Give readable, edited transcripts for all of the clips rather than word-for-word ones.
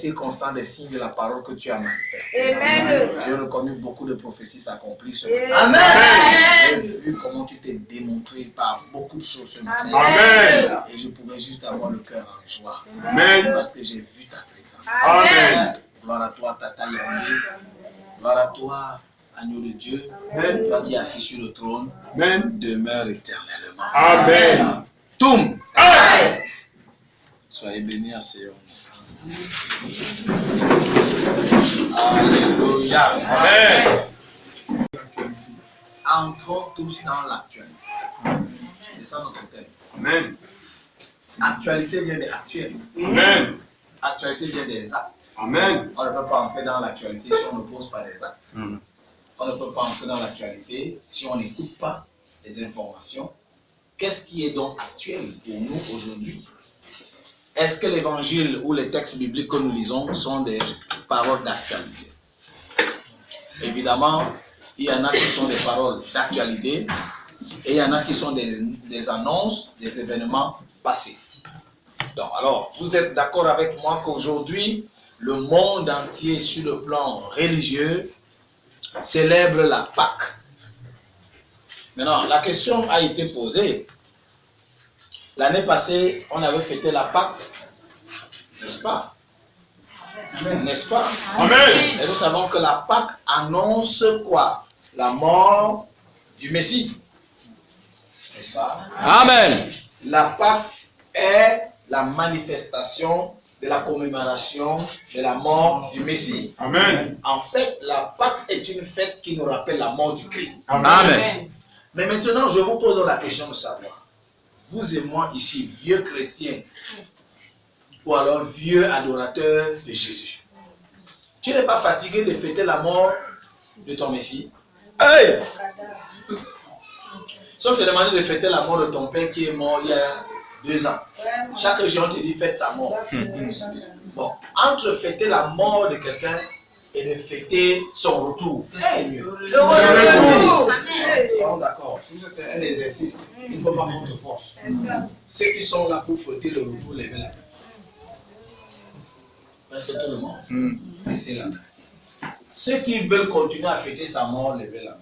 circonstances, des signes de la parole que tu as manifestés. Amen. J'ai reconnu beaucoup de prophéties s'accomplir ce Amen. matin. J'ai Amen. vu comment tu t'es démontré par beaucoup de choses ce matin. Amen. Et je pouvais juste avoir le cœur en joie. Amen. Parce que j'ai vu ta présence. Amen. Gloire à toi, Tata Yamé. Gloire à toi, Agneau de Dieu. Amen. Toi qui es assis sur le trône, Amen. demeure éternellement. Amen. Toum. Amen. Soyez bénis à Sion. Alléluia. Amen. Entrons tous dans l'actualité. C'est ça notre thème. Amen. Actualité vient des actuels. Amen. Actualité vient des actes. Amen. On ne peut pas entrer dans l'actualité si on ne pose pas des actes. On ne peut pas entrer dans l'actualité si on n'écoute pas les informations. Qu'est-ce qui est donc actuel pour nous aujourd'hui? Est-ce que l'évangile ou les textes bibliques que nous lisons sont des paroles d'actualité? Évidemment, il y en a qui sont des paroles d'actualité et il y en a qui sont des annonces des événements passés. Donc, alors, vous êtes d'accord avec moi qu'aujourd'hui, le monde entier sur le plan religieux célèbre la Pâque. Maintenant, la question a été posée. L'année passée, on avait fêté la Pâque, n'est-ce pas? N'est-ce pas? Amen. Et nous savons que la Pâque annonce quoi? La mort du Messie. N'est-ce pas? Amen. La Pâque est la manifestation de la commémoration de la mort du Messie. Amen. En fait, la Pâque est une fête qui nous rappelle la mort du Christ. Amen. Mais maintenant, je vous pose la question de savoir, vous et moi ici, vieux chrétiens, ou alors vieux adorateurs de Jésus, tu n'es pas fatigué de fêter la mort de ton Messie? Hey. Si on te demandait de fêter la mort de ton père qui est mort il y a 2 ans, chaque jour on te dit fête sa mort. Bon, entre fêter la mort de quelqu'un et de fêter son retour, qu'est-ce qui est mieux? Le retour. Nous sommes d'accord. C'est un exercice. Il ne faut pas qu'on te force. Ceux qui sont là pour fêter le retour, levez la main. Presque tout le monde. Laissez la main. Ceux qui veulent continuer à fêter sa mort, levez la main.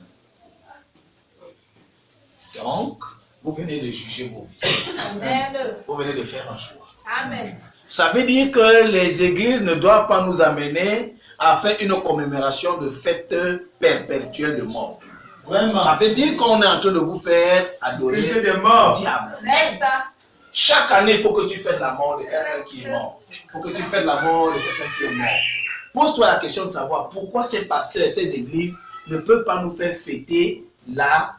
Donc, vous venez de juger vos vies. Amen. Vous venez de faire un choix. Amen. Ça veut dire que les églises ne doivent pas nous amener à faire une commémoration de fête perpétuelle de mort. Vraiment. Ça veut dire qu'on est en train de vous faire adorer Fêter des le morts. diable. C'est ça. Chaque année, il faut que tu fêtes la mort de quelqu'un qui est mort. Il faut que tu fêtes la mort de quelqu'un qui est mort. Pose-toi la question de savoir pourquoi ces pasteurs, ces églises ne peuvent pas nous faire fêter la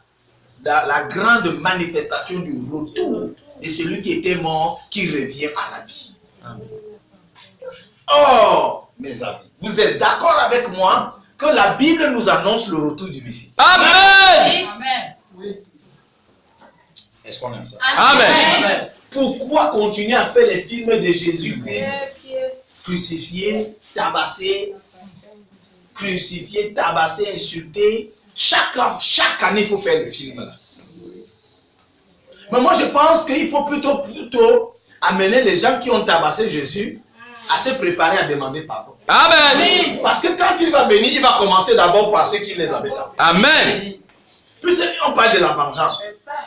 grande manifestation du retour de celui qui était mort, qui revient à la vie. Oh, mes amis, vous êtes d'accord avec moi que la Bible nous annonce le retour du Messie? Amen. Amen. Est-ce qu'on est ensemble? Amen. Pourquoi continuer à faire les films de Jésus-Christ crucifié, tabassé, insulté? Chaque année, il faut faire le film là. Mais moi, je pense qu'il faut plutôt amener les gens qui ont tabassé Jésus à se préparer à demander pardon. Amen. Parce que quand il va venir, il va commencer d'abord par ceux qui les avaient tapés. Amen. Puis on parle de la vengeance, C'est ça.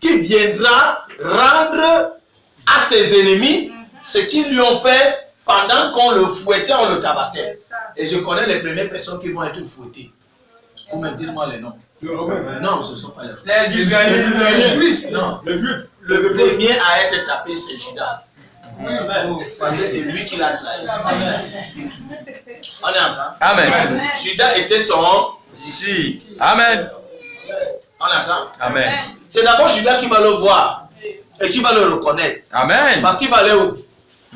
qui viendra rendre à ses ennemis ce qu'ils lui ont fait pendant qu'on le fouettait, on le tabassait. C'est ça. Et je connais les premières personnes qui vont être fouettées. Vous me dites-moi les noms. Non, ce ne sont pas les noms. Les Israélites, les Juifs. Non. Les Juifs. Le premier à être tapé, c'est Judas. Parce que c'est lui qui l'a trahi. On est ensemble. Amen. Judas était son Si. Amen. On est ensemble. Amen. C'est d'abord Judas qui va le voir et qui va le reconnaître. Amen. Parce qu'il va aller où?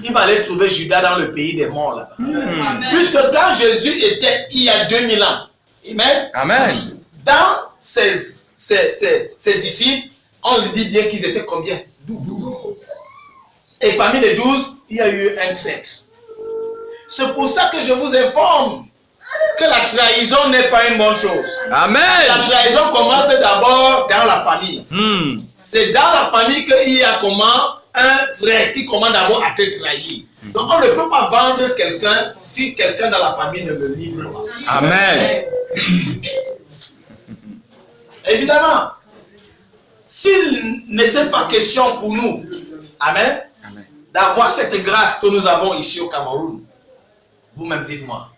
Il va aller trouver Judas dans le pays des morts là-bas. Amen. Puisque quand Jésus était il y a 2000 ans, Amen, Amen. dans ses disciples, on lui dit bien qu'ils étaient combien? 12. Et parmi les 12, il y a eu un traître. C'est pour ça que je vous informe que la trahison n'est pas une bonne chose. Amen. La trahison commence d'abord dans la famille. C'est dans la famille qu'il y a comment un traître qui commence d'abord à te trahir. Donc on ne peut pas vendre quelqu'un si quelqu'un dans la famille ne le livre pas. Amen. Évidemment, s'il n'était pas question pour nous, amen, d'avoir cette grâce que nous avons ici au Cameroun, vous-même dites-moi,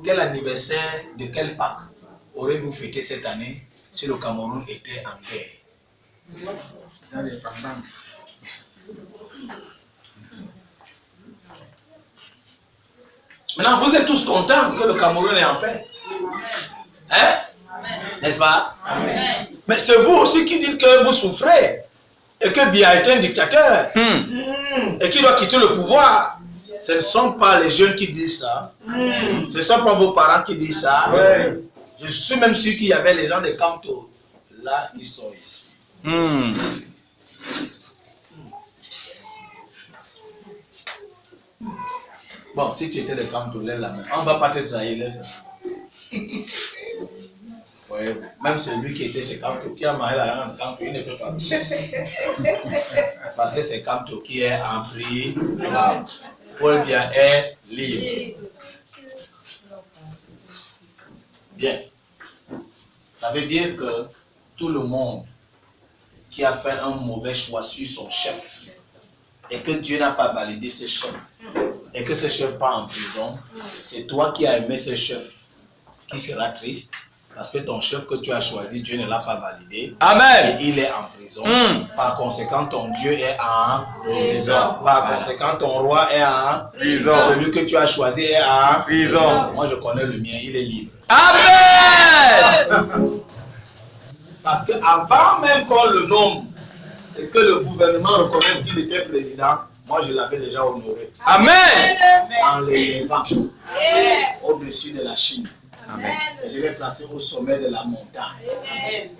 quel anniversaire de quel Pâques aurez-vous fêté cette année si le Cameroun était en guerre? Maintenant, vous êtes tous contents que le Cameroun est en paix. Hein? N'est-ce pas? Amen. Mais c'est vous aussi qui dites que vous souffrez et que Biya est un dictateur et qu'il doit quitter le pouvoir. Ce ne sont pas les jeunes qui disent ça. Ce ne sont pas vos parents qui disent ça. Je suis même sûr qu'il y avait les gens de Kamto là qui sont ici. Bon, si tu étais de Kamto, lève la main. On ne va pas te trahir, laisse ça. Ouais, même celui qui était chez Kamto, qui a marié la reine de Kamto, il ne peut pas dire. Parce que c'est Kamto qui est en prison. Paul Biya est libre. Bien. Ça veut dire que tout le monde qui a fait un mauvais choix sur son chef et que Dieu n'a pas validé ce chef et que ce chef part en prison, c'est toi qui as aimé ce chef qui sera triste parce que ton chef que tu as choisi, Dieu ne l'a pas validé. Amen. Et il est en prison. Par conséquent, ton Dieu est en prison. Par conséquent, ton roi est en prison. Celui que tu as choisi est en prison. Moi, je connais le mien, il est libre. Amen. Parce qu'avant même qu'on le nomme et que le gouvernement reconnaisse qu'il était président, moi, je l'avais déjà honoré. Amen. En l'élevant au-dessus de la Chine. Amen. Et je l'ai placé au sommet de la montagne.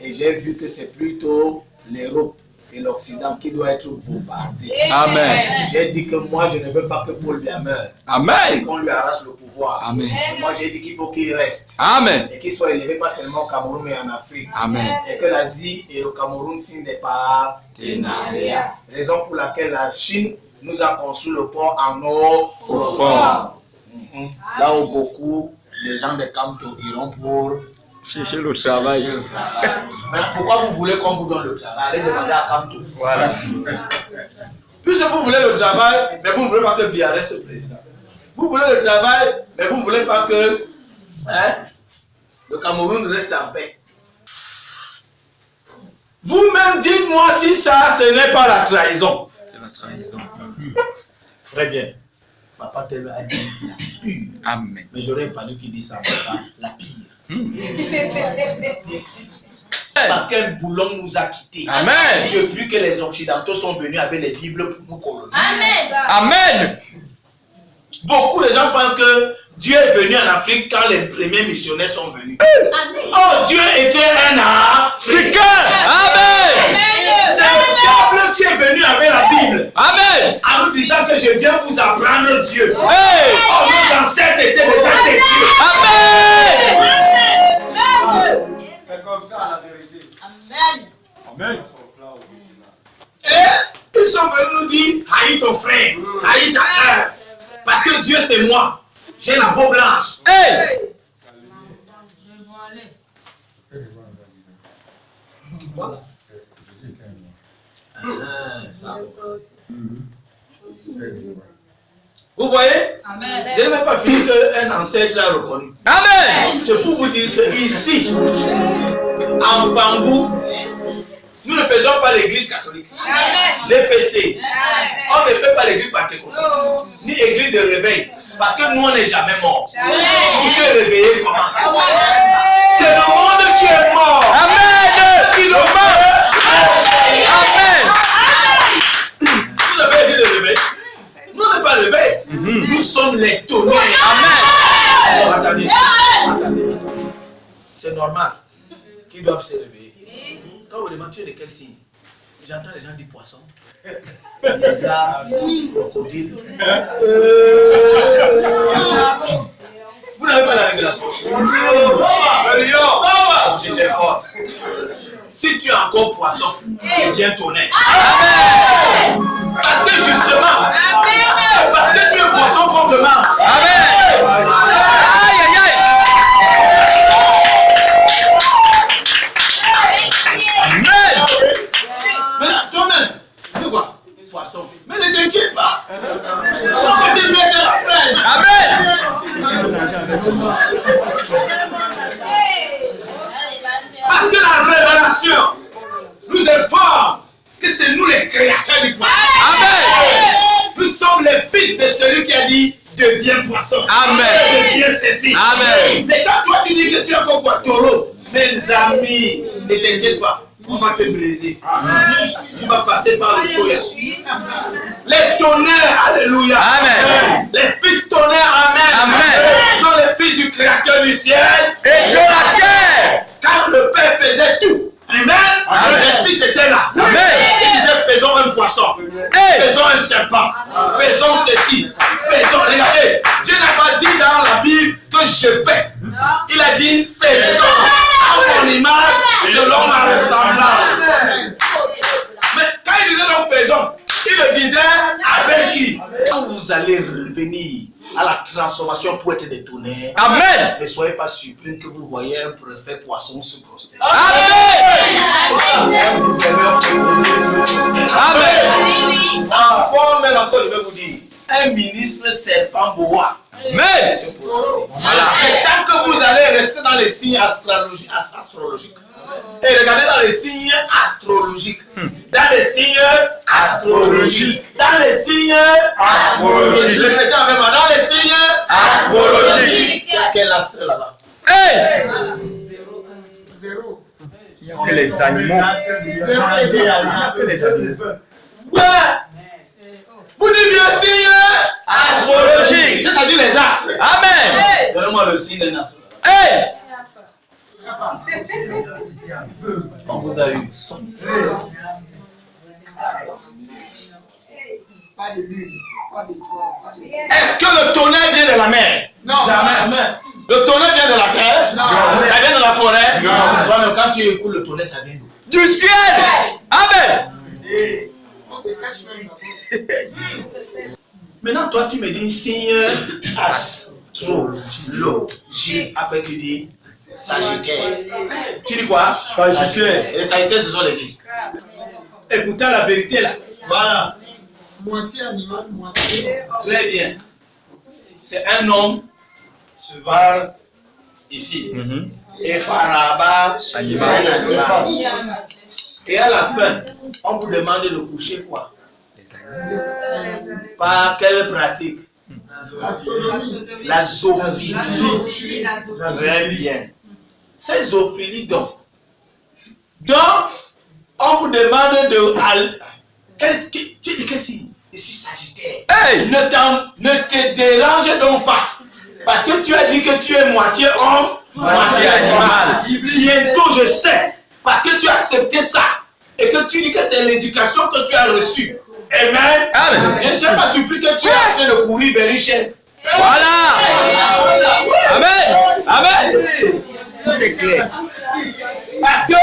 Et j'ai vu que c'est plutôt l'Europe et l'Occident qui doivent être bombardés. Amen. J'ai dit que moi, je ne veux pas que Paul Biya meure. Et Amen. qu'on lui arrache le pouvoir. Amen. Moi, j'ai dit qu'il faut qu'il reste. Amen. Et qu'il soit élevé pas seulement au Cameroun, mais en Afrique. Amen. Et que l'Asie et le Cameroun signent des partenariats. Raison pour laquelle la Chine nous a construit le port en eau profonde. Là où beaucoup de gens de Kamto iront pour chercher le travail. Mais pourquoi vous voulez qu'on vous donne le travail? Allez demander à Kamto. Voilà. Puisque vous voulez le travail, mais vous ne voulez pas que Biya reste président. Vous voulez le travail, mais vous ne voulez pas que le Cameroun reste en paix. Vous-même, dites-moi si ça, ce n'est pas la trahison. C'est la trahison. Très bien. Papa te l'a dit la pire. Amen. Mais j'aurais fallu qu'il dise ça, papa, la pire. Parce qu'un boulon nous a quittés. Amen. Depuis que les Occidentaux sont venus avec les Bibles pour nous coloniser. Amen. Beaucoup de gens pensent que Dieu est venu en Afrique quand les premiers missionnaires sont venus. Oh, Dieu était un Africain. Amen. C'est le diable qui est venu avec la Bible. Amen. En nous disant que je viens vous apprendre Dieu. Hey. Oh, nos ancêtres étaient déjà des dieux. Amen. C'est comme ça la vérité. Amen. Et ils sont venus nous dire, haïs ton frère, haïs ta soeur. Parce que Dieu c'est moi. J'ai la peau blanche. Hey. Voilà. Ça. Vous voyez? Je n'ai même pas fini qu'un ancêtre l'a reconnu. Amen. C'est pour vous dire que ici, en Bambou, nous ne faisons pas l'église catholique. L'EPC. On ne fait pas l'église pentecôtiste. Ni l'église de réveil. Parce que nous, on n'est jamais morts. Vous êtes réveillés comment? C'est le monde qui est mort. Amen. Qui le meurt. Amen. Vous avez dit le réveil? Nous, on n'est pas réveil. Nous sommes les tonnerres. Amen. Alors, attendez. C'est normal qu'ils doivent se réveiller. Quand vous demandez, tu es de quel signe? J'entends les gens dire poisson. Lézard, crocodile. Vous n'avez pas la révélation. Oh, j'étais fort. Si tu es encore poisson, tu deviens tonnerre. Parce que justement, parce que tu es poisson qu'on te mange. Amen. Aïe, aïe, aïe. Amen. Maintenant, toi-même, tu vois, poisson. Mais ne t'inquiète pas. On va te mettre la fraîche. Amen. Parce que la révélation nous informe que c'est nous les créateurs du poisson. Amen. Nous sommes les fils de celui qui a dit deviens poisson. Amen. Deviens ceci. Amen. Mais quand toi tu dis que tu es encore quoi, taureau, mes amis, ne t'inquiète pas, on va te briser. Tu vas passer par le soya. Les tonnerres, alléluia. Amen. Les fils tonnerres, amen. Amen. Sont les fils du créateur du ciel Et de la terre. car le Père faisait tout. Amen. Amen. Les fils étaient là. Amen. Ils disaient faisons un poisson. Hey. Faisons un serpent. Faisons ceci. Faisons. Regardez, Dieu n'a pas dit dans la Bible que je fais. Il a dit faisons à mon image selon ma ressemblance. Mais quand il disait donc faisons, il le disait avec qui? Quand vous allez revenir à la transformation pour être des tonnerres, Amen. ne soyez pas surpris que vous voyez un préfet poisson se prosterner. Amen. Amen. Ah, fort même encore, je vais vous dire, un ministre serpent boa. Amen. Voilà. Et tant que vous allez rester dans les signes astrologiques, et regardez dans les signes astrologiques, dans les signes astrologiques, dans les signes astrologiques, je répète avec moi, dans les signes astrologiques. Quel astre là-bas? Hey. Que les animaux. Que les animaux. Ouais. Vous dites bien signe astrologique, c'est-à-dire les astres. Amen. Donnez-moi le signe d'un astre. Hey. On vous a eu. Pas de lune, pas d'étoile, pas de soleil. Est-ce que le tonnerre vient de la mer? Non. Jamais. Le tonnerre vient de la terre? Non. Ça vient de la forêt? Non. Toi-même, quand tu écoutes le tonnerre, ça vient d'où? Du ciel. Amen. On se cache même d'abord. Maintenant, toi, tu me dis signe astrologique. Après, tu dis Sagittaire. Tu dis quoi? Sagittaire. Et les Sagittaires, ce sont les qui? Écoutez la vérité là. Voilà. Moitié animal, moitié. Très bien. C'est un homme cheval ici. Et par là-bas, c'est un animal. Et à la fin, on vous demande de coucher quoi? Par quelle pratique? La sodomie. La zoophilie. Très bien. C'est zoophilie donc. Donc, on vous demande de... Tu dis que si? Ici, Sagittaire. Hey. Ne te dérange donc pas. Parce que tu as dit que tu es moitié homme, moitié animal. Bientôt, je sais. Parce que tu as accepté ça. Et que tu dis que c'est l'éducation que tu as reçue. Amen. Amen. Je ne suis pas surpris que tu es en train de courir vers une chaîne. Voilà. Amen. Amen. C'est clair. Parce que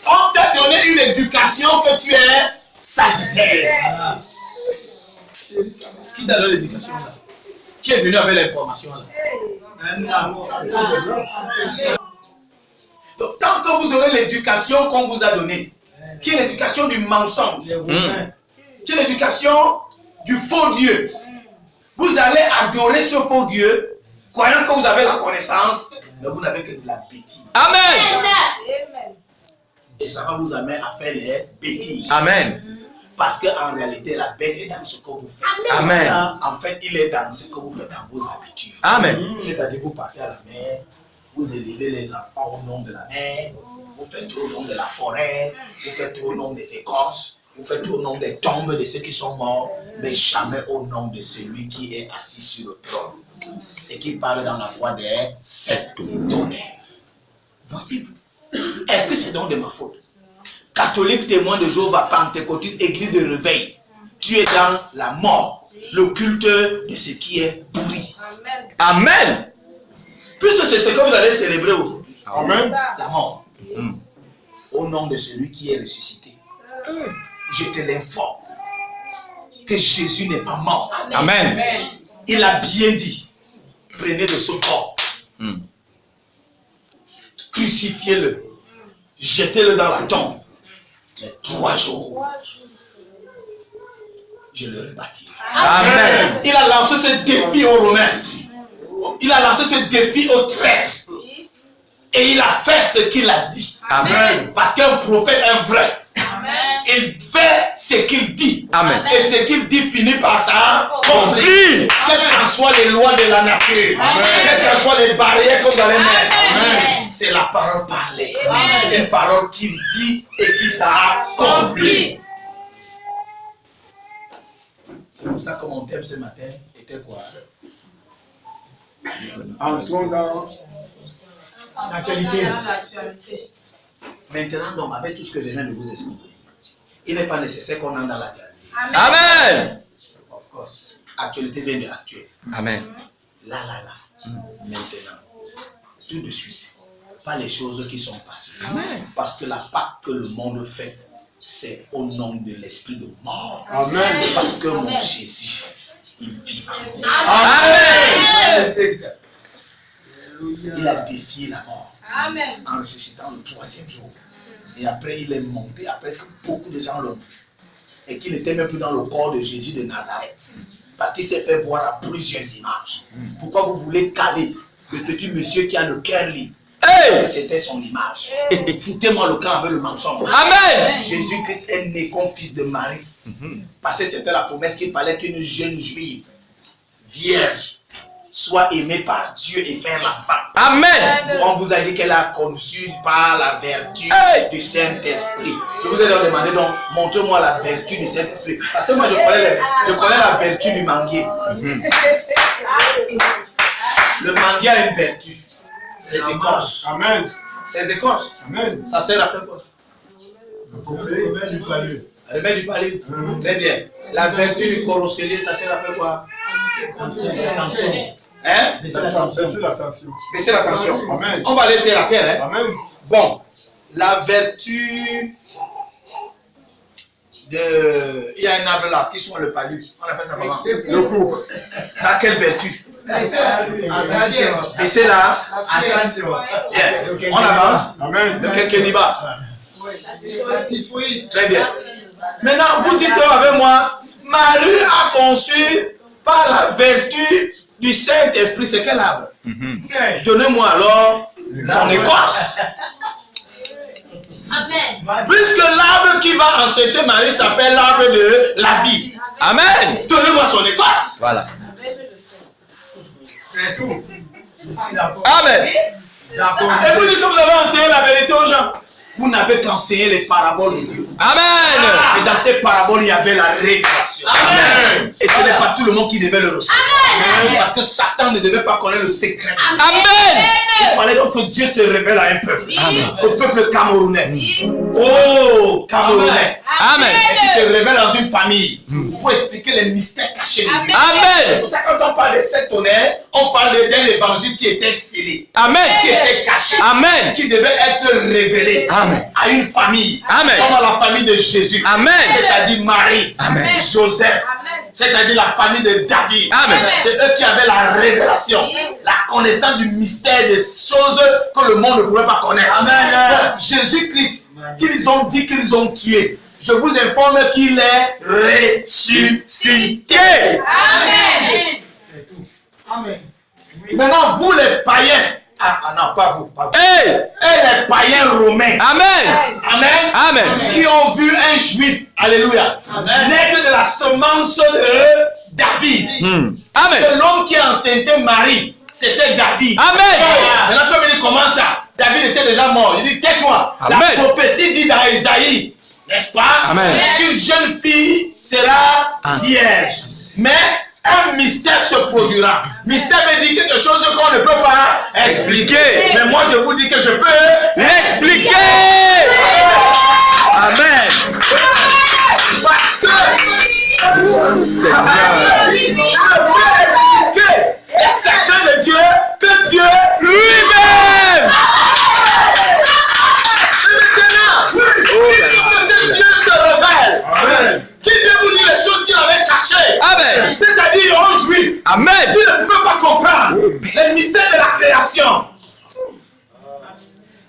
on t'a donné une éducation que tu es Sagittaire. Qui t'a donné l'éducation là? Qui est venu avec l'information là? Donc, tant que vous aurez l'éducation qu'on vous a donnée, qui est l'éducation du mensonge, qui est l'éducation du faux Dieu, vous allez adorer ce faux Dieu, croyant que vous avez la connaissance, mais vous n'avez que de la bêtise. Amen. Et ça va vous amener à faire les bêtises. Amen. Parce qu'en réalité, la bête est dans ce que vous faites. Amen. En fait, il est dans ce que vous faites dans vos habitudes. Amen. C'est-à-dire, vous partez à la mer, vous élevez les enfants au nom de la mer, vous faites tout au nom de la forêt, vous faites tout au nom des écorces, vous faites tout au nom des tombes de ceux qui sont morts, mais jamais au nom de celui qui est assis sur le trône et qui parle dans la voix des sept tonnerres. Voyez-vous? Est-ce que c'est donc de ma faute? Catholique, témoin de Jéhovah, pentecôtiste, église de réveil, tu es dans la mort, le culte de ce qui est pourri. Amen. Puisque c'est ce que vous allez célébrer aujourd'hui. Amen. La mort. Au nom de celui qui est ressuscité. Je te l'informe. que Jésus n'est pas mort. Amen. Il a bien dit, prenez de ce corps, crucifiez-le, jetez-le dans la tombe. Mais 3 jours, je le rebâtirai. Amen. Il a lancé ce défi aux Romains. Il a lancé ce défi aux traîtres. Et il a fait ce qu'il a dit. Amen. Parce qu'un prophète est vrai. Il fait ce qu'il dit. Amen. Et ce qu'il dit finit par s'accomplir. Quelles que soient les lois de la nature, quelles que soient les barrières que vous allez mettre, c'est la parole parlée. Une parole qu'il dit et qui s'accomplit. C'est pour ça que mon thème ce matin était quoi? Entrons dans l'actualité. Maintenant, donc, avec tout ce que je viens de vous expliquer, il n'est pas nécessaire qu'on entre dans l'actualité. Amen. Of course. Actualité vient de actuel. Amen. Là. Maintenant, tout de suite, pas les choses qui sont passées. Amen. Parce que la Pâque que le monde fait, c'est au nom de l'esprit de mort. Amen. Parce que mon Jésus, il vit en moi. Amen. Il a défié la mort. Amen. En ressuscitant le 3e jour. Et après, il est monté, après que beaucoup de gens l'ont vu. Et qu'il n'était même plus dans le corps de Jésus de Nazareth. Parce qu'il s'est fait voir à plusieurs images. Pourquoi vous voulez caler le petit monsieur qui a le cœur libre? C'était son image. Foutez-moi le camp avec le mensonge. Amen. Jésus-Christ est né comme fils de Marie. Parce que c'était la promesse qu'il fallait qu'une jeune juive, vierge, soit aimée par Dieu et faire l'enfant. Amen. On vous a dit qu'elle a conçu par la vertu du Saint-Esprit. Je vous ai demandé donc, montrez-moi la vertu du Saint-Esprit. Parce que moi je connais la vertu du manguier. Le manguier a une vertu. Ses écorces. Amen. Ses écorces. Amen. Ça sert à faire quoi? Remède du palais. Remède du palais. Très bien. La vertu du coroselier, ça sert à faire quoi? Hein? Baissez la tension. Baisser la tension. Amen. On va aller terre à terre. Hein? Amen. Bon, la vertu de... Il y a un arbre là qui soit le palu. On appelle ça comment? Le coq. Ça a quelle vertu? Attention. Baisser la... Attention. Bien. On avance. Amen. Le Kenkeniba. Oui. Très bien. Maintenant, vous dites avec moi, Marie a conçu par la vertu du Saint-Esprit. C'est quel arbre? Donnez-moi alors son écorce. Amen. Puisque l'arbre qui va enceinte Marie s'appelle l'arbre de la vie. Amen. Donnez-moi son écorce. Voilà. C'est tout. Amen. Et vous dites que vous avez enseigné la vérité aux gens. Vous n'avez qu'enseigné les paraboles de Dieu. Amen. Et dans ces paraboles, il y avait la révélation. Amen. Et ce n'est pas tout le monde qui devait le recevoir. Amen. Parce que Satan ne devait pas connaître le secret. Amen. Il fallait donc que Dieu se révèle à un peuple. Amen. Au peuple camerounais. Oh, camerounais. Amen. Et qui se révèle dans une famille. Pour expliquer les mystères cachés de Dieu. C'est Amen. pour ça que quand on parle de sept tonnerres, on parle d'un évangile qui était scellé. Amen. Qui était caché. Amen. Qui devait être révélé. Amen. À une famille. Amen. Comme à la famille de Jésus. Amen. C'est-à-dire Marie. Amen. Joseph. Amen. C'est-à-dire la famille de David. Amen. C'est eux qui avaient la révélation. La connaissance du mystère des choses que le monde ne pouvait pas connaître. Amen. Donc, Jésus-Christ, qu'ils ont dit qu'ils ont tué. Je vous informe qu'il est ressuscité. Amen. C'est tout. Amen. Maintenant, vous les païens, non, pas vous, pas vous. Hey. Et les païens romains, Amen. amen, Amen. qui ont vu un juif, alléluia, naître de la semence de David. Amen. Que l'homme qui a enceinté Marie, c'était David. Amen. Maintenant, tu vas me dire comment ça? David était déjà mort. Il dit, tais-toi. Amen. La prophétie dit dans Isaïe, n'est-ce pas? Amen. Qu'une jeune fille sera vierge. Mais un mystère se produira. Mystère veut dire quelque chose qu'on ne peut pas expliquer. Mais moi, je vous dis que je peux L'expliquer. Amen. Parce que Seigneur. je peux expliquer les secrets de Dieu que Dieu Lui-même. Maintenant, que Dieu se révèle. Amen. Qui peut vous dire les choses qu'il avait cachées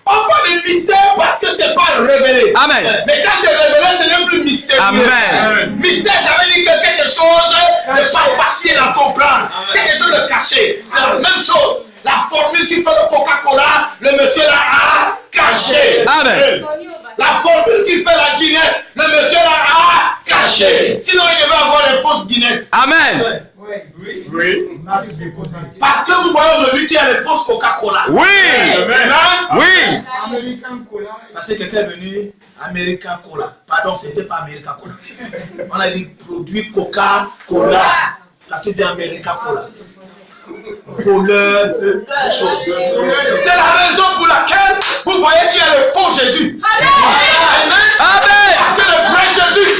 On parle de mystère parce que c'est pas révélé. Amen. Mais quand c'est révélé, ce n'est plus mystérieux. Amen. Mystère, ça veut dire que quelque chose n'est pas facile à comprendre. Quelque chose de caché. C'est la même chose. La formule qui fait le Coca-Cola, le monsieur là a caché. Amen. La formule qui fait la Guinness, le monsieur là a caché. Sinon, il devait avoir les fausses Guinness. Amen. Oui. Parce que vous voyez aujourd'hui qu'il y a les fausses Coca-Cola. Oui. Amen. Oui. American Cola. Parce que quelqu'un est venu, American Cola. Pardon, c'était pas American Cola. On a dit produit Coca-Cola. Quand tu dis American Cola. Voleur, chose. C'est la raison pour laquelle vous voyez qu'il y a le faux Jésus. Amen. Amen. Parce que le vrai Jésus,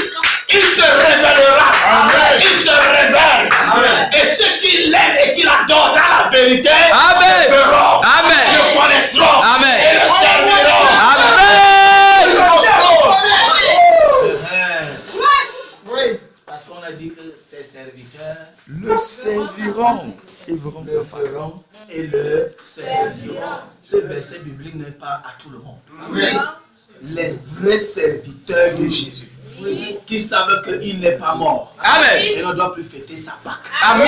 il se révélera. Amen. Il se révèle. Amen. Et ceux qui l'aiment et qui l'adorent dans la vérité, Amen. le verront, Amen. le connaîtront Amen. et le serviront. Amen. Oui. Parce qu'on a dit que ses serviteurs Le serviront. Ils verront le feront et le serviront. Ce verset biblique n'est pas à tout le monde. Oui. Les vrais serviteurs de Jésus qui savent qu'il n'est pas mort Amen. et ne doivent plus fêter sa Pâque. Amen.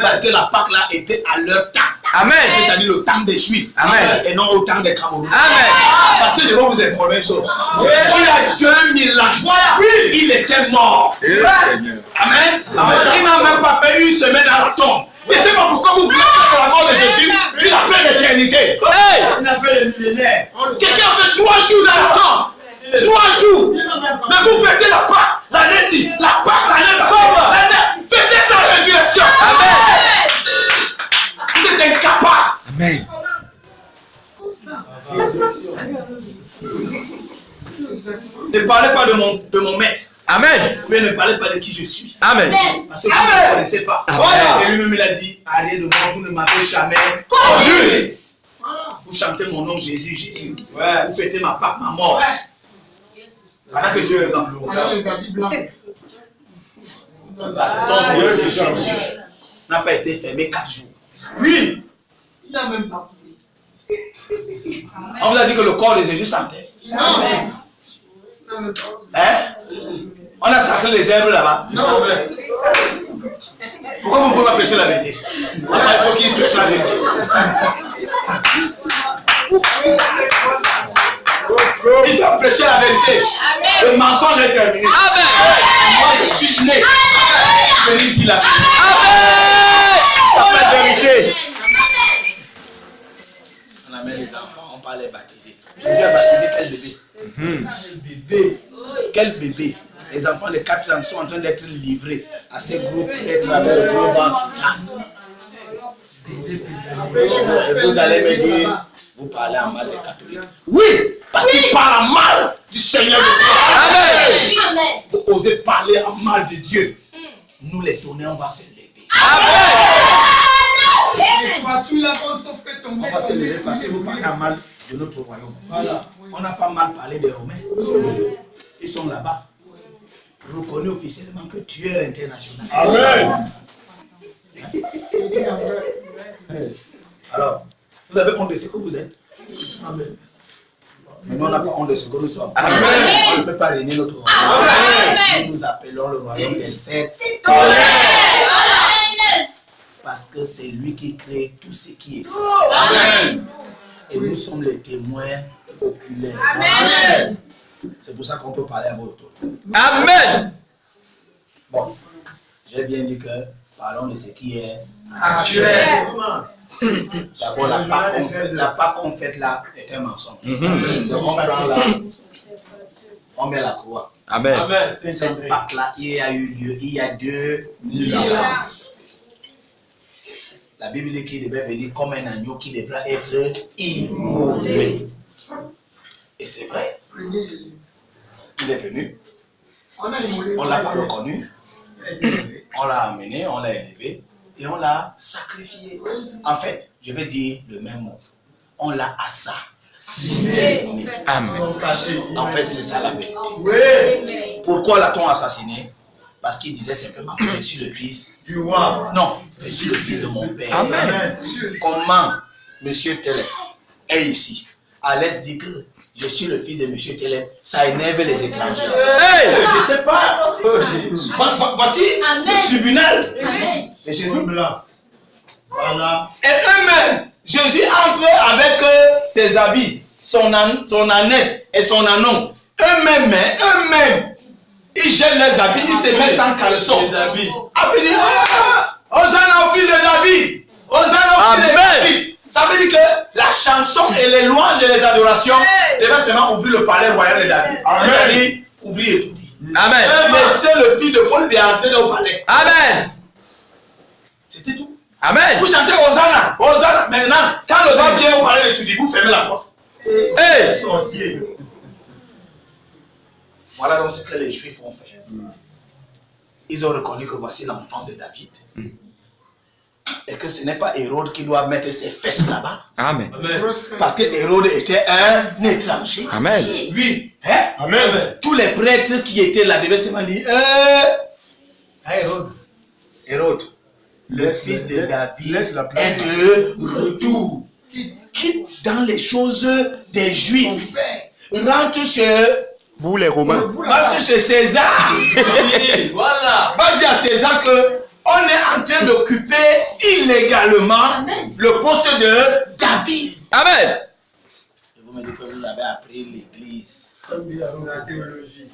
Parce que la Pâque là était à leur temps. Amen. C'est-à-dire le temps des Juifs. Amen. Et non au temps des Camerounais. Amen. Parce que je vais vous informer une chose. Il y a 2000 ans, il était mort. Et le Seigneur. Amen. Il n'a même pas fait une semaine à la tombe. Je ne sais pas pourquoi vous voulez faire la mort de Jésus. Il a fait l'éternité. Hey. Il a fait le millénaire. Quelqu'un fait 3 jours dans la tombe. 3 jours. Mais vous fêtez la Pâque, l'année-ci, la Pâque, l'année. Fêtez sa résurrection. Amen. Vous êtes incapable. Amen. Ne parlez pas de mon maître. Amen. Mais ne parlez pas de qui je suis. Amen. Parce que vous ne me connaissez pas. Amen. Et lui-même il a dit, arrêtez de moi, vous ne m'avez jamais connu. Vous chantez mon nom Jésus, Jésus. Vous fêtez ma Pâque, ma mort. Pendant que je suis On a les habits blancs. la tombe de Jésus n'a pas été fermée 4 jours. Oui. Il n'a même pas pris. On vous a dit que le corps de Jésus sentait. Non. Il n'a même pas pris. Hein? On a sacré les herbes là-bas. Non. Pourquoi vous ne pouvez pas prêcher la vérité? Il faut qu'il prêche la vérité. Il doit prêcher la vérité. Le mensonge est terminé. Amen. Moi je suis né. Je lui dis la vérité. Amen. La vérité. On amène les enfants, on parle les baptiser. Jésus a baptisé quel bébé? Quel bébé? Les enfants de 4 ans sont en train d'être livrés à ces groupes et travers le global Soudan. Et vous allez me dire, vous parlez en mal des catholiques. Oui, parce qu'ils parlent en mal du Seigneur de Dieu. Amen. Vous osez parler en mal de Dieu. Nous les donnons, on va se lever. Tu l'as pas sauf que ton On va se lever parce que vous parlez en mal de notre royaume. On n'a pas mal parlé des Romains. Ils sont là-bas. Reconnus officiellement que tu es international. Amen. Alors, vous avez honte de ce que vous êtes. Amen. Mais nous, on n'a pas honte de ce que nous sommes. Amen. On ne peut pas régner notre royaume. Amen. Nous nous appelons le royaume des 7 Amen. parce que c'est lui qui crée tout ce qui existe. Amen. Et nous sommes les témoins oculaires. Amen. C'est pour ça qu'on peut parler à votre tour. Amen. Bon, j'ai bien dit que parlons de ce qui est actuel. D'abord, la Pâque qu'on fait là est un mensonge. Donc, on prend là, on met la croix. Amen. Cette Pâque là, il a eu lieu il y a 2000 ans. La Bible dit qu'il devait venir comme un agneau qui devrait être immolé. Et c'est vrai, il est venu, on ne l'a pas reconnu, on l'a amené, on l'a élevé et on l'a sacrifié. En fait, je vais dire le même mot, on l'a assassiné. Amen. En fait, c'est ça la vérité. Pourquoi l'a-t-on assassiné? Parce qu'il disait simplement que je suis le fils du roi. Non, je suis le fils de mon père. Amen. Comment monsieur tel est ici, à l'aise dit que je suis le fils de M. Télé, ça énerve les étrangers. Hey! Je ne sais pas. Voici le tribunal. Et Jésus, voilà. Et eux-mêmes, Jésus entre avec ses habits, son ânesse et son anon. Eux-mêmes, ils jettent les habits, ils se mettent en caleçon. Après, ils disent, Hosanna au fils de David. Hosanna au fils de David. Ça veut dire que la chanson et les louanges et les adorations devaient seulement ouvrir le palais royal de David. C'est-à-dire, ouvrir et tout dit. Amen. Laissez le fils de Paul de entrer au palais. Amen. C'était tout. Amen. Vous chantez Hosanna, Hosanna. Maintenant, quand le roi vient au palais de Tudi, vous fermez la porte. Hey! Sorcier. Voilà donc ce que les Juifs ont fait. Ils ont reconnu que voici l'enfant de David. Et que ce n'est pas Hérode qui doit mettre ses fesses là-bas. Amen. Parce que Hérode était un étranger. Amen. Lui, hein? Amen. Tous les prêtres qui étaient là devaient seulement dire Hérode, le fils de David est de retour. Quitte dans les choses des Juifs. Rentre chez Vous les Romains. rentre chez César. Voilà. Va dire à César que on est en train d'occuper illégalement le poste de David. Amen. Et vous me dites que vous avez appris l'église. La théologie.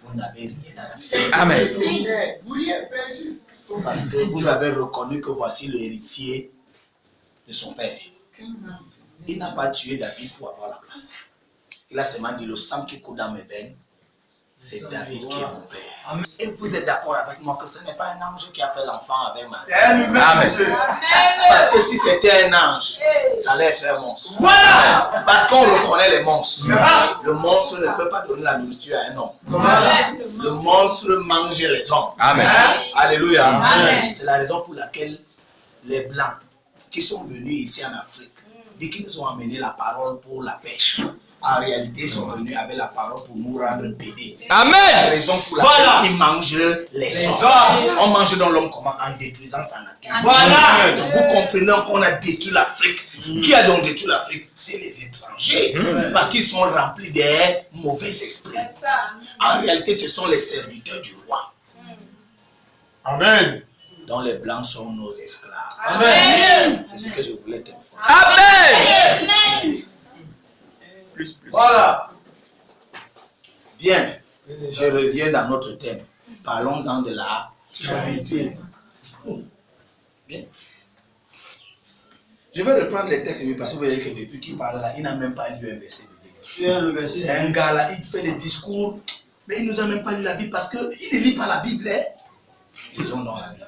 Vous n'avez rien appris. Amen. Vous y êtes perdu. Parce que vous avez reconnu que voici l'héritier de son père. Il n'a pas tué David pour avoir la place. Il a seulement dit le sang qui coule dans mes veines, c'est David qui est mon père. Et vous êtes d'accord avec moi que ce n'est pas un ange qui a fait l'enfant avec Marie. C'est un humain, Amen. monsieur. Parce que si c'était un ange, ça allait être un monstre. Voilà. Parce qu'on reconnaît les monstres. Le monstre ne peut pas donner la nourriture à un homme. Le monstre mange les hommes. Amen. Alléluia. Amen. C'est la raison pour laquelle les Blancs qui sont venus ici en Afrique, dès qu'ils nous ont amené la parole pour la paix, en réalité, ils sont venus avec la parole pour nous rendre pédés. La Amen. raison pour laquelle ils mangent les hommes. On mange dans l'homme comment? En détruisant sa nature. Voilà. Donc vous comprenez qu'on a détruit l'Afrique. Qui a donc détruit l'Afrique? C'est les étrangers. Parce qu'ils sont remplis des mauvais esprits. En réalité, ce sont les serviteurs du roi. Amen. Dont les blancs sont nos esclaves. Amen. C'est ce que je voulais t'informer. Amen. Voilà. Bien, je reviens dans notre thème. Parlons-en de la charité. Bien. Je vais reprendre les textes parce que vous voyez que depuis qu'il parle là, il n'a même pas lu un verset biblique. C'est un gars là, il fait des discours, mais il ne nous a même pas lu la Bible parce qu'il ne lit pas la Bible. Hein? Lisons dans la Bible.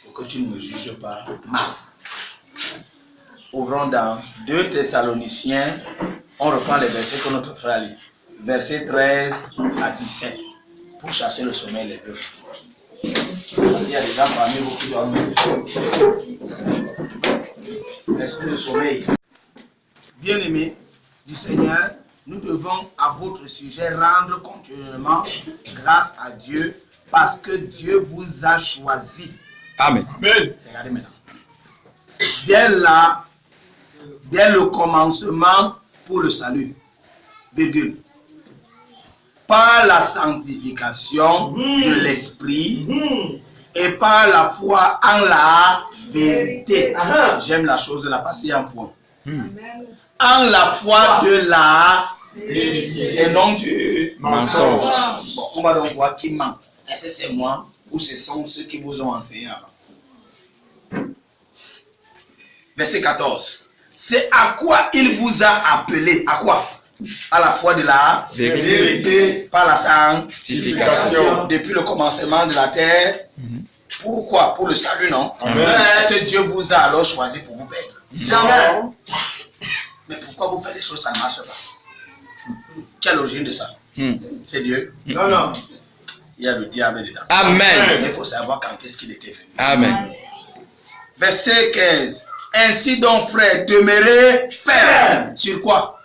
Pour que tu ne me juges pas mal. Ouvrons dans 2 Thessaloniciens, on reprend les versets que notre frère lit. Versets 13 à 17. Pour chasser le sommeil les peuples. Parce qu'il y a des gens parmi vous qui dorment. L'esprit de sommeil. Bien-aimés du Seigneur, nous devons à votre sujet rendre continuellement grâce à Dieu parce que Dieu vous a choisi. Amen. Amen. Regardez maintenant. Dès le commencement pour le salut, virgule, par la sanctification de l'esprit et par la foi en la vérité. J'aime la chose là, passer en point. En la foi de la vérité et non du Mensonge. Bon, on va donc voir qui ment. Est-ce que c'est moi ou ce sont ceux qui vous ont enseigné avant? Verset 14. C'est à quoi il vous a appelé. À quoi? À la foi de la Vérité. par la sanctification depuis le commencement de la terre. Pourquoi? Pour le salut, non? Amen. Est-ce que Dieu vous a alors choisi pour vous perdre? Jamais. Mais pourquoi vous faites des choses, ça ne marche pas? Quelle est l'origine de ça? C'est Dieu. Non, non. Il y a le diable dedans. Amen. Mais il faut savoir quand est-ce qu'il était venu. Amen. Verset 15. Ainsi donc, frères, demeurez fermes. Sur quoi?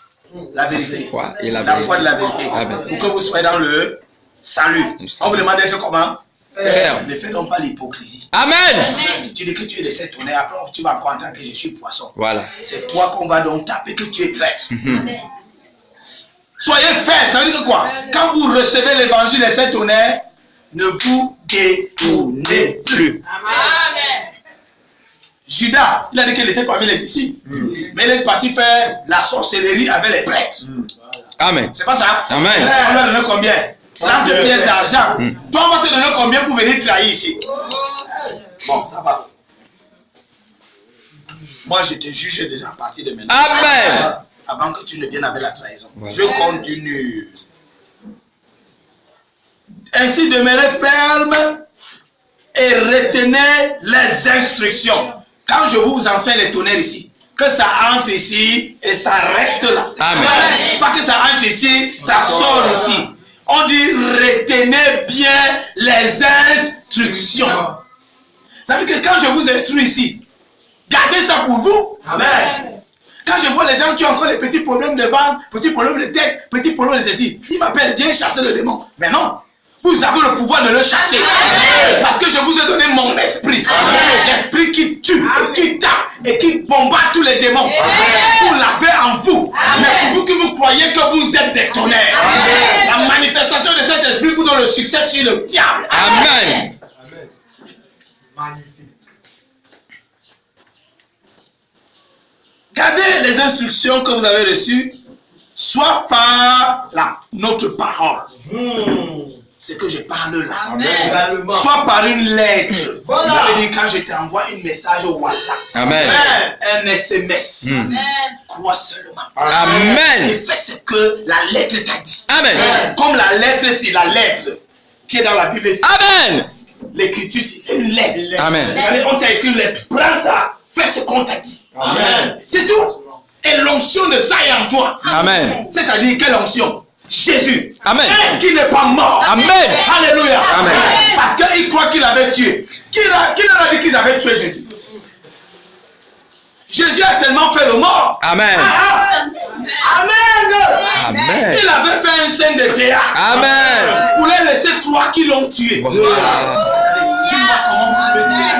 La vérité. Foi et la La foi vérité. de la vérité. Amen. Pour que vous soyez dans le salut. On vous demande d'être comment? Ferme. Ne fais donc pas l'hypocrisie. Amen. Tu dis que tu es les 7 tonnerres, après tu vas encore entendre que je suis poisson. Voilà. C'est toi qu'on va donc taper que tu es traître. Soyez fermes, ça veut dire que quoi? Quand vous recevez l'évangile des 7 tonnerres, ne vous détournez plus. Amen. Judas, il a dit qu'il était parmi les disciples. Mais il est parti faire la sorcellerie avec les prêtres. Amen. C'est pas ça? Amen. On va donner combien? 30 pièces d'argent. Toi, on va te donner combien pour venir trahir ici? Bon, ça va. Moi, je te juge déjà à partir de maintenant. Amen. Avant que tu ne viennes avec la trahison. Voilà. Je continue. Ainsi, demeurez ferme et retenez les instructions. Quand je vous enseigne les tonnerres ici, que ça entre ici et ça reste là. Amen. Pas que ça entre ici, ça sort ici. On dit retenez bien les instructions. Ça veut dire que quand je vous instruis ici, gardez ça pour vous. Amen. Quand je vois les gens qui ont encore des petits problèmes de ventre, petits problèmes de tête, petits problèmes de ceci, ils m'appellent, viens chasser le démon. Mais non, vous avez le pouvoir de le chasser. Amen. Parce que je vous ai donné mon esprit. L'esprit qui tue, et qui tape et qui bombarde tous les démons. Vous l'avez en vous. Amen. Mais pour vous que vous croyez que vous êtes des tonnerres. Amen. La manifestation de cet esprit vous donne le succès sur le diable. Amen. Magnifique. Gardez les instructions que vous avez reçues, soit par notre parole, ce que je parle là, Amen. soit par une lettre. Voilà. Je veux dire, quand je t'envoie un message au WhatsApp, Amen. un SMS, Mm. crois seulement. Et Amen. fais ce que la lettre t'a dit. Amen. Comme la lettre, c'est la lettre qui est dans la Bible. Amen. L'écriture, c'est une lettre. Amen. Allez, on t'a écrit une lettre. Prends ça, fais ce qu'on t'a dit. Amen. C'est tout. Et l'onction de ça est en toi. Amen. C'est-à-dire quelle onction? Jésus. Amen. Qui n'est pas mort. Amen. Alléluia. Amen. Parce qu'il croit qu'il avait tué. Qui leur a dit qu'ils avaient tué Jésus? Jésus a seulement fait le mort. Amen. Amen. Amen. Il avait fait une scène de théâtre. Amen. Pour les laisser croire qu'ils l'ont tué. Voilà. Dis-moi comment vous le tuez.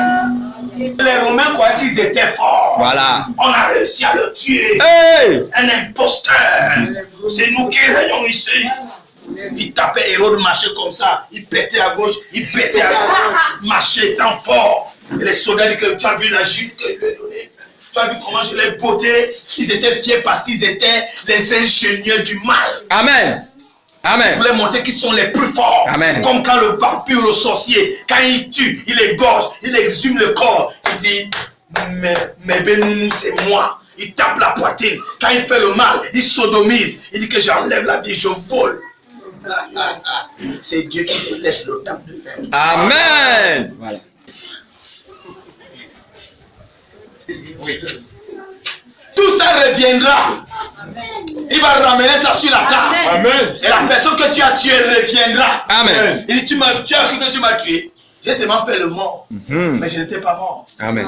Les Romains croyaient qu'ils étaient forts. Voilà. On a réussi à le tuer. Hey. Un imposteur. C'est nous qui rayons ici. Il tapait Hérode, marchait comme ça. Il pétait à gauche, il pétait à droite. Marchait étant fort. Et les soldats disent que tu as vu la gifle que je lui ai donnée. Tu as vu comment je l'ai botté. Ils étaient fiers parce qu'ils étaient les ingénieurs du mal. Amen. Ils Amen. voulaient montrer qu'ils sont les plus forts. Amen. Comme quand le vampire, le sorcier, quand il tue, il égorge, il exhume le corps. Il dit, mais Benounou, c'est moi. Il tape la poitrine. Quand il fait le mal, il sodomise. Il dit que j'enlève la vie, je vole. C'est Dieu qui te laisse le temps de faire. Amen. Voilà. Tout ça reviendra. Il va ramener ça sur la table. Amen. Et la personne que tu as tuée reviendra. Amen. Il dit, tu as cru que tu m'as tué. J'ai seulement fait le mort. Mhm. Mais je n'étais pas mort. Amen.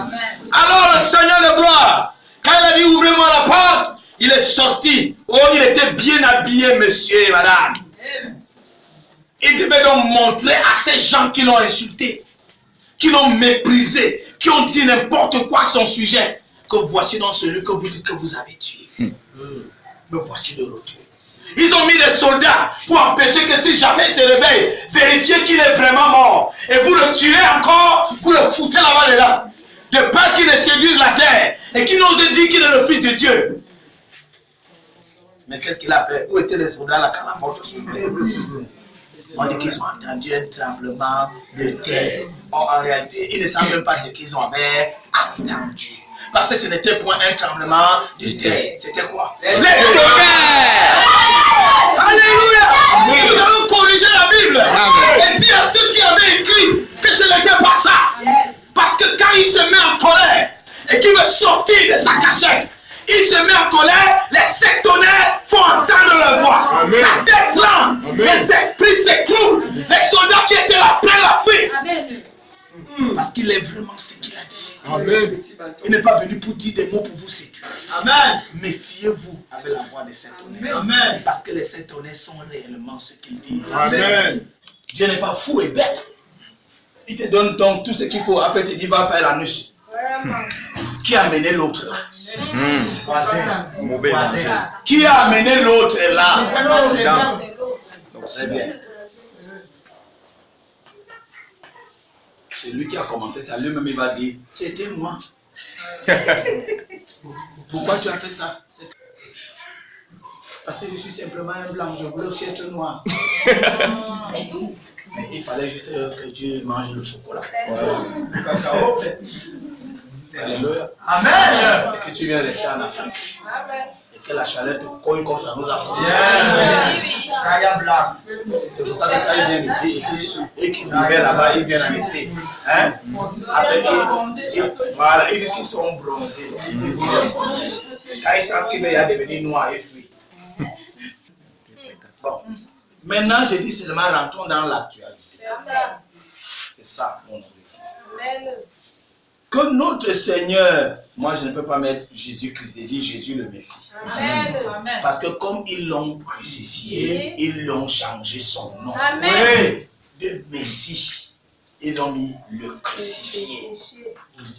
Alors le Seigneur de gloire, quand il a dit ouvrez-moi la porte, il est sorti. Oh, il était bien habillé, monsieur et madame. Il devait donc montrer à ces gens qui l'ont insulté, qui l'ont méprisé, qui ont dit n'importe quoi à son sujet, que voici donc celui que vous dites que vous avez tué. Me voici de retour. Ils ont mis des soldats pour empêcher que si jamais il se réveille, vérifier qu'il est vraiment mort. Et vous le tuez encore, vous le foutez là-bas dedans. De peur qu'il ne séduise la terre et qu'il n'ose dire qu'il est le fils de Dieu. Mais qu'est-ce qu'il a fait? Où étaient les soldats là quand la porte s'ouvrait? On dit qu'ils ont entendu un tremblement de terre. En réalité, ils ne savent même pas ce qu'ils avaient entendu. Parce que ce n'était point un tremblement de terre. C'était quoi? Les tonnerres! Alléluia! Nous allons corriger la Bible. Amen. Et dire à ceux qui avaient écrit que ce n'était pas ça. Parce que quand il se met en colère et qu'il veut sortir de sa cachette, il se met en colère, les 7 tonnerres font entendre leur voix. Amen. La tête tremble, Amen. les esprits s'écroulent, les soldats qui étaient là prennent la fuite. Parce qu'il est vraiment ce qu'il a dit. Amen. Il n'est pas venu pour dire des mots pour vous séduire. Amen. Méfiez-vous avec la voix des 7 tonnerres. Amen. Parce que les 7 tonnerres sont réellement ce qu'ils disent. Amen. Dieu n'est pas fou et bête. Il te donne donc tout ce qu'il faut. Après, il te dit, va faire la nuit. Qui a amené l'autre là? Mauvais. Qui a amené l'autre là? Très bien. C'est lui qui a commencé ça. Lui-même, il va dire, c'était moi. Pourquoi tu as fait ça? Parce que je suis simplement un blanc, je voulais aussi être noir. Mais il fallait juste que tu manges le chocolat. Le cacao. Alléluia. Amen. Et que tu viennes rester en Afrique. Et que la chaleur te colle comme ça nous a connu. C'est pour ça que quand il vient ici et qu'il vient là-bas, il vient en été. Hein? Après, voilà, ils disent qu'ils sont bronzés. Quand ils savent qu'il va devenir noir et fuir. Bon. Maintenant, je dis seulement rentrons dans l'actualité. C'est ça mon objectif. Que notre Seigneur, moi je ne peux pas mettre Jésus-Christ, j'ai dit Jésus le Messie. Amen. Parce que comme ils l'ont crucifié, ils l'ont changé son nom. Amen. De Messie, ils ont mis le crucifié.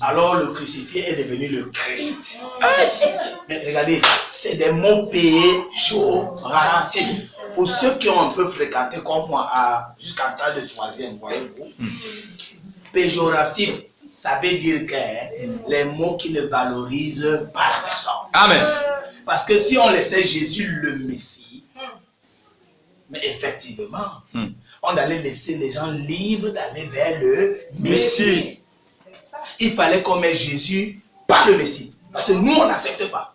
Alors le crucifié est devenu le Christ. Mais regardez, c'est des mots péjoratifs. Pour ceux qui ont un peu fréquenté comme moi jusqu'à temps de 3e, voyez-vous, péjoratif, ça veut dire que les mots qui ne valorisent pas la personne. Amen. Parce que si on laissait Jésus le Messie, mais effectivement, on allait laisser les gens libres d'aller vers le Messie. Il fallait qu'on mette Jésus, pas le Messie. Parce que nous, on n'accepte pas.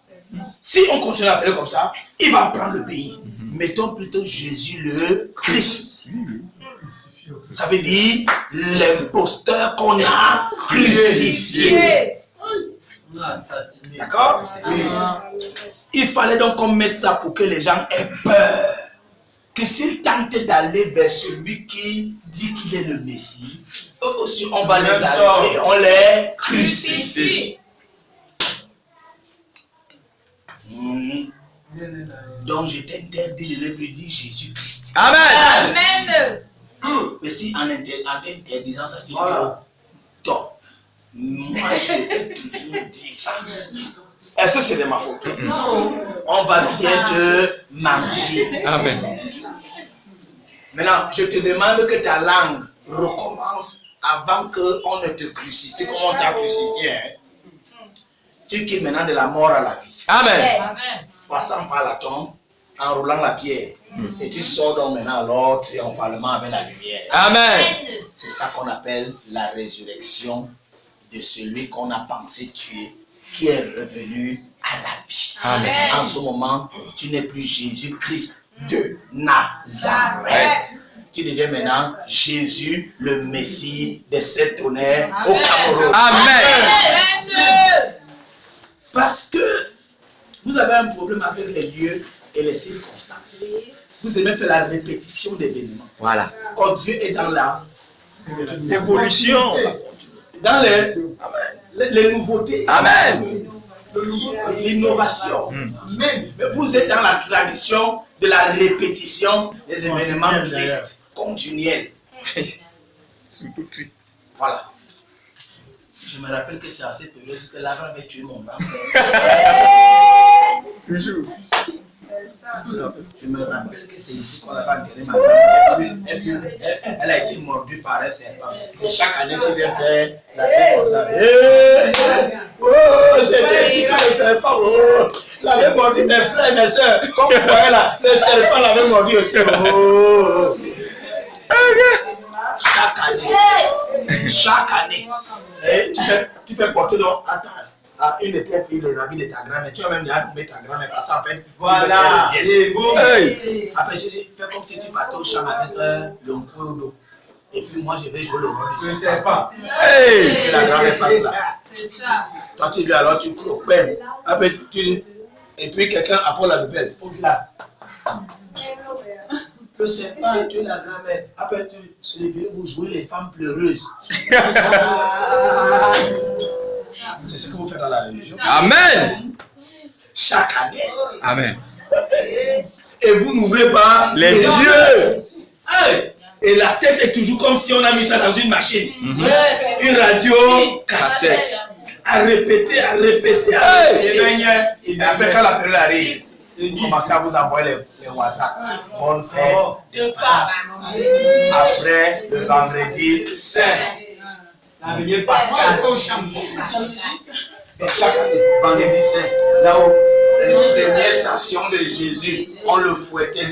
Si on continue à appeler comme ça, il va prendre le pays. Mettons plutôt Jésus le Christ. Ça veut dire l'imposteur qu'on a crucifié. D'accord? Il fallait donc qu'on mette ça pour que les gens aient peur. Que s'ils tentent d'aller vers celui qui dit qu'il est le Messie, eux aussi on va les arrêter, on les crucifie. Donc je t'interdis de lui dire Jésus-Christ. Amen. Amen. Mais si en t'interdisant ça, tu dis que moi je t'ai toujours dit ça. Est-ce que c'est de ma faute? Non. On va bien te manger. Amen. Maintenant, je te demande que ta langue recommence avant qu'on ne te crucifie, comme on t'a crucifié. Hein. Tu quittes maintenant de la mort à la vie. Amen. Amen. Passant par la tombe, en roulant la pierre. Et tu sors donc maintenant alors triomphalement avec la lumière. Amen. C'est ça qu'on appelle la résurrection de celui qu'on a pensé tuer, qui est revenu à la vie. Amen. En ce moment, tu n'es plus Jésus-Christ de Nazareth. Tu deviens maintenant Jésus, le Messie des 7 tonnerres au Cameroun. Amen. Parce que vous avez un problème avec les lieux et les circonstances. Vous aimez faire la répétition d'événements. Voilà. Quand Dieu est dans la Évolution. dans les nouveautés. Amen. L'innovation. Mais vous êtes dans la tradition de la répétition des événements tristes, continuels. Surtout triste. Voilà. Je me rappelle que c'est à cette période que l'Abraham avait tué mon grand-père. Toujours. Je me rappelle que c'est ici qu'on avait enterré ma grand-mère. Elle a été mordue par un serpent. Et chaque année, tu viens faire la circonstance. Oh, c'était ici que le serpent l'avait mordu, mes frères et mes soeurs. Comme vous voyez là, le serpent l'avait mordu aussi. Oh. Chaque année. Et tu fais porter donc à une des 3 filles de la vie de ta grand-mère. Tu as même déjà nommé ta grand-mère parce qu'en fait, voilà. Hey. Après, je dis, fais comme si tu partais au champ avec le d'eau. Et puis moi, je vais jouer le rôle du serpent. Hey. Et la grand-mère passe là. C'est ça. Toi, tu dis alors, tu croques peine. Après, et puis quelqu'un apprend la nouvelle. Pour là. Le serpent a tué la grand-mère. Après, vous jouez les femmes pleureuses. C'est ce que vous faites dans la religion. Amen. Chaque année. Amen. Et vous n'ouvrez pas Les yeux. Et la tête est toujours comme si on a mis ça dans une machine. Une radio cassette. À répéter, à répéter, à répéter. Et après, quand la période arrive, il commence à vous envoyer les WhatsApp. Bonne fête de Pâques. Après le vendredi saint. La veillée pascale. Et chaque année, vendredi saint, là où les premières stations de Jésus, on le fouettait.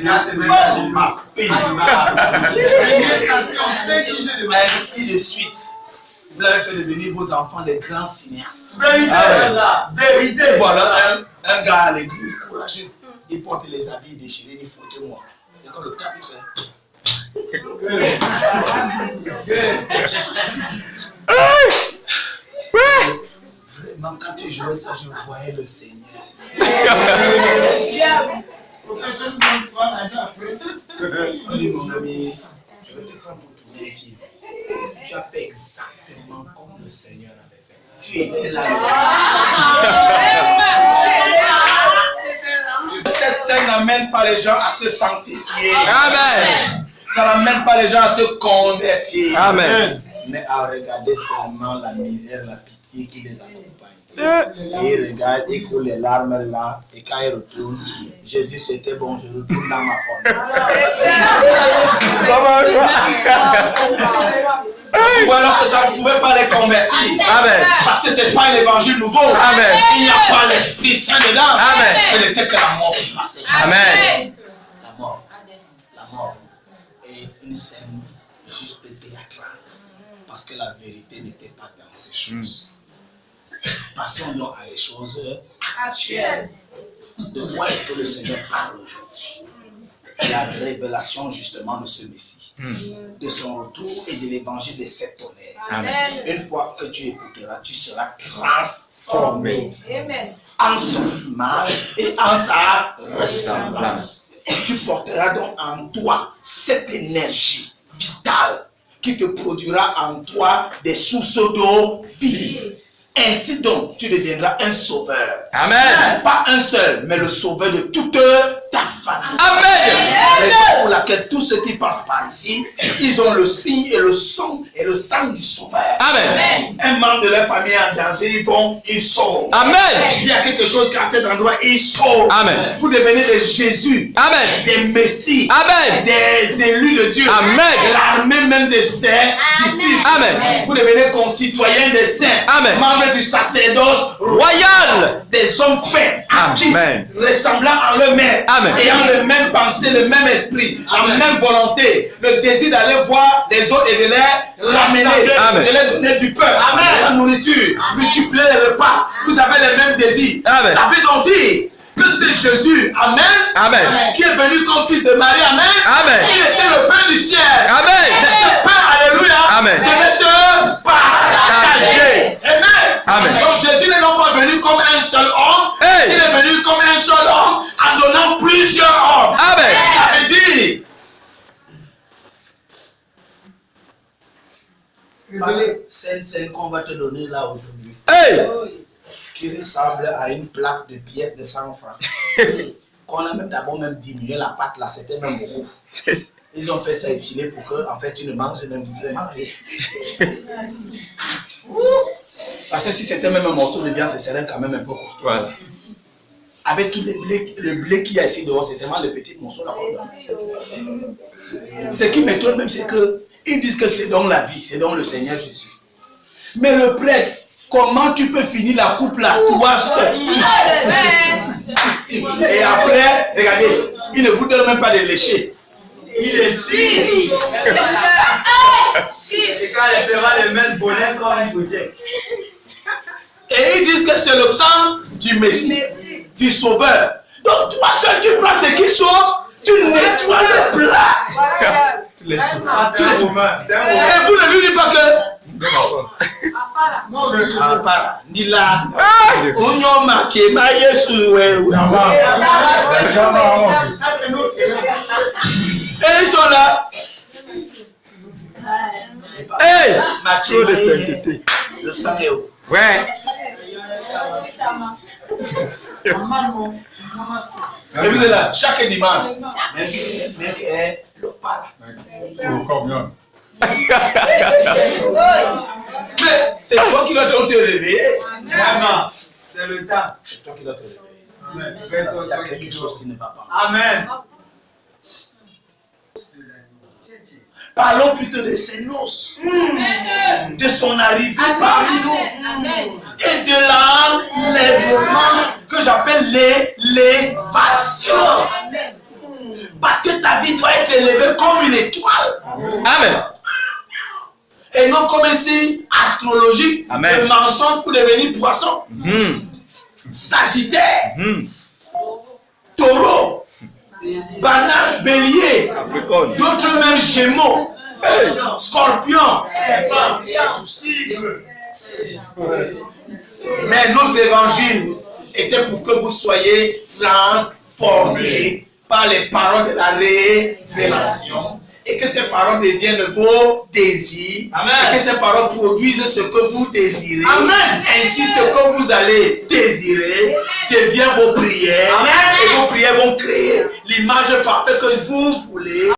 Ainsi de suite. Vous avez fait devenir vos enfants des grands cinéastes. Vérité. Voilà un gars à l'église courageux. Il porte les habits déchirés, il faut moi. Et quand le cap il fait. Vraiment, quand tu jouais ça, je voyais le Seigneur. On dit, mon ami, je vais te prendre pour tourner un film. Tu as fait exactement comme le Seigneur avait fait. Tu étais là. Cette scène n'amène pas les gens à se sanctifier. Amen. Ça n'amène pas les gens à se convertir. Amen. Mais à regarder seulement la misère, la pitié qui les accompagne. Et il regarde, il coule les larmes là. Et quand il retourne, Jésus c'était bon, je retourne dans ma forme. Ou alors que ça ne pouvait pas les convertir. Amen. Parce que ce n'est pas un évangile nouveau. Amen. Il n'y a pas l'Esprit Saint dedans. Amen. Ce n'était que la mort qui passait. Amen. La mort. La mort. Et une scène juste théâtrale. Parce que la vérité n'était pas dans ces choses. Passons donc à les choses actuelles. De quoi est-ce que le Seigneur parle aujourd'hui? La révélation justement de ce Messie, de son retour et de l'évangile de cette tonnerre. Amen. Une fois que tu écouteras, tu seras transformé Amen. en son image et en sa ressemblance. Tu porteras donc en toi cette énergie vitale qui te produira en toi des sources d'eau vive. Ainsi donc, tu deviendras un sauveur. Amen. Pas un seul, mais le sauveur de toute ta famille. Amen. Raison pour laquelle tous ceux qui passent par ici, ils ont le signe et le sang du sauveur. Amen. Un membre de leur famille en danger, ils sauvent. Amen. Il y a quelque chose qui a été dans l'endroit, ils sauvent. Amen. Vous devenez des Jésus, Amen. des Messies, Amen. des élus de Dieu. Amen. L'armée même des saints disciples. Amen. Vous devenez concitoyens des saints. Amen. Membres du sacerdoce Royal. des hommes faits, actifs, Amen. ressemblant en eux-mêmes, Amen. ayant le même pensée, le même esprit, la même volonté, le désir d'aller voir les autres et de les ramener, Amen. de leur donner du pain, de la nourriture, multiplier les repas. Vous avez les mêmes désirs. Amen. Ça veut donc dire que c'est Jésus, amen, Amen. qui est venu comme fils de Marie, amen. Amen. Il était le pain du ciel. Amen. Et ce pain, alléluia, Amen. devait se partager. Amen. Amen. Donc Jésus n'est non pas venu comme un seul homme, Hey. il est venu comme un seul homme en donnant plusieurs hommes. Amen. Ça veut dire, c'est une scène qu'on va te donner là aujourd'hui, Hey. qui ressemble à une plaque de pièces de 100 francs. Qu'on a même d'abord même diminué la pâte là, c'était même beaucoup. Ils ont fait ça effiler pour que en fait tu ne manges même vraiment rien. Parce que si c'était même un morceau de viande, ce serait quand même un peu costaud. Voilà. Avec tout le blé qu'il y a ici dehors, c'est seulement le petit morceau là. Ce qui m'étonne même, c'est qu'ils disent que c'est donc la vie, c'est donc le Seigneur Jésus. Mais le prêtre, comment tu peux finir la coupe là, toi seul? Et après, regardez, il ne vous donne même pas de lécher. Il est suit. Et quand il fera les mêmes bonnets comme un bouteille. Et ils disent que c'est le sang du Messie, du Sauveur. Donc toi seul, tu prends ce qui sauve, tu nettoies le plat. Tu laisses tout. Et vous ne lui dites pas que Apara, Nila, Onyoma, Kema, Yesu, et ils sont là. Hey. Trop de sainteté. Le sang est où? Ouais. Et vous êtes là, chaque dimanche. Même l'opale. Oh, combien? Mais c'est toi qui dois te réveiller. Vraiment, c'est le temps. C'est toi qui dois te réveiller. Amen. Parce qu'il y a quelque chose qui ne va pas. Amen. Parlons plutôt de ses noces, de son arrivée parmi nous et de l'enlèvement que j'appelle l'élévation. Parce que ta vie doit être élevée comme une étoile. Amen. Et non comme un signe astrologique, Amen. de mensonge pour devenir poisson. Sagittaire, taureau, banane, bélier, Capricorne. d'autres même gémeaux, Hey. scorpion, mais notre évangile était pour que vous soyez transformés par les paroles de la révélation et que ces paroles deviennent vos désirs. Amen. Et que ces paroles produisent ce que vous désirez. Amen. Ainsi ce que vous allez désirer devient vos prières. Amen. Et vos prières vont créer l'image parfaite que vous voulez.